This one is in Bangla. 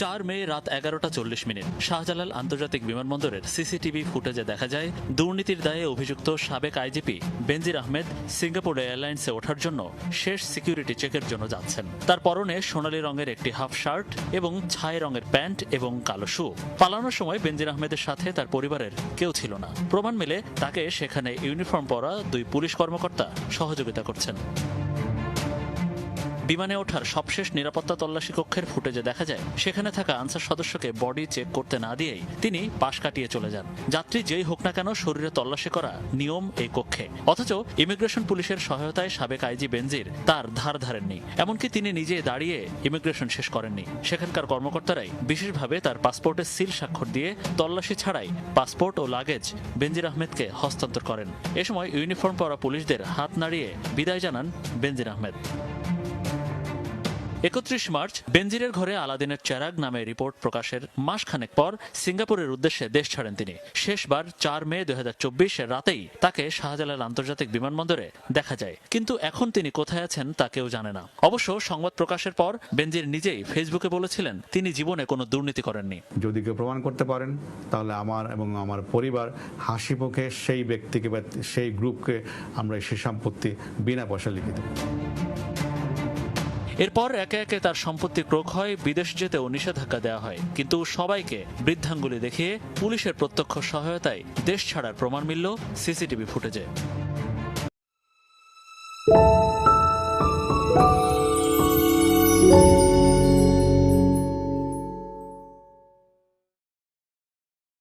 4 মে রাত 11:40 শাহজালাল আন্তর্জাতিক বিমানবন্দরের সিসিটিভি ফুটেজে দেখা যায় দুর্নীতির দায়ে অভিযুক্ত সাবেক আইজিপি বেনজির আহমেদ সিঙ্গাপুর এয়ারলাইন্সে ওঠার জন্য শেষ সিকিউরিটি চেকের জন্য যাচ্ছেন। তার পরনে সোনালী রঙের একটি হাফ শার্ট এবং ছাই রঙের প্যান্ট এবং কালো শু। পালানোর সময় বেনজির আহমেদের সাথে তার পরিবারের কেউ ছিল না। প্রমাণ মেলে তাকে সেখানে ইউনিফর্ম পরা 2 পুলিশ কর্মকর্তা সহযোগিতা করছেন। বিমানে ওঠার সবশেষ নিরাপত্তা তল্লাশি কক্ষের ফুটেজে দেখা যায় সেখানে থাকা আনসার সদস্যকে বডি চেক করতে না দিয়েই তিনি পাশ কাটিয়ে চলে যান। যাত্রী যেই হোক না কেন শরীরে তল্লাশি করা নিয়ম এই কক্ষে। অথচ ইমিগ্রেশন পুলিশের সহায়তায় সাবেক আইজি বেনজির তার ধার ধারেননি। এমনকি তিনি নিজে দাঁড়িয়ে ইমিগ্রেশন শেষ করেননি। সেখানকার কর্মকর্তারাই বিশেষভাবে তার পাসপোর্টের সিল স্বাক্ষর দিয়ে তল্লাশি ছাড়াই পাসপোর্ট ও লাগেজ বেনজির আহমেদকে হস্তান্তর করেন। এ সময় ইউনিফর্ম পরা পুলিশদের হাত নাড়িয়ে বিদায় জানান বেনজির আহমেদ। 31 মার্চ বেনজিরের ঘরে আলাদিনের চেরাগ নামে রিপোর্ট প্রকাশের মাসখানেক পর সিঙ্গাপুরের উদ্দেশ্যে দেশ ছাড়েন তিনি। শেষবার 4 মে 2024 রাতেই তাকে শাহজালাল আন্তর্জাতিক বিমানবন্দরে দেখা যায়। কিন্তু এখন তিনি কোথায় আছেন তা কেউ জানে না। অবশ্য সংবাদ প্রকাশের পর বেনজির নিজেই ফেসবুকে বলেছিলেন তিনি জীবনে কোনো দুর্নীতি করেননি। যদি কেউ প্রমাণ করতে পারেন তাহলে আমার এবং আমার পরিবার হাসি মুখে সেই ব্যক্তিকে বা সেই গ্রুপকে আমরা সেই সম্পত্তি বিনা পয়সা লিখে দেব। এরপর একে একে তার সম্পত্তি ক্রোক হয়, বিদেশ যেতেও নিষেধাজ্ঞা দেওয়া হয়। কিন্তু সবাইকে বৃদ্ধাঙ্গুলি দেখিয়ে পুলিশের প্রত্যক্ষ সহায়তায় দেশ ছাড়ার প্রমাণ মিলল সিসিটিভি ফুটেজে।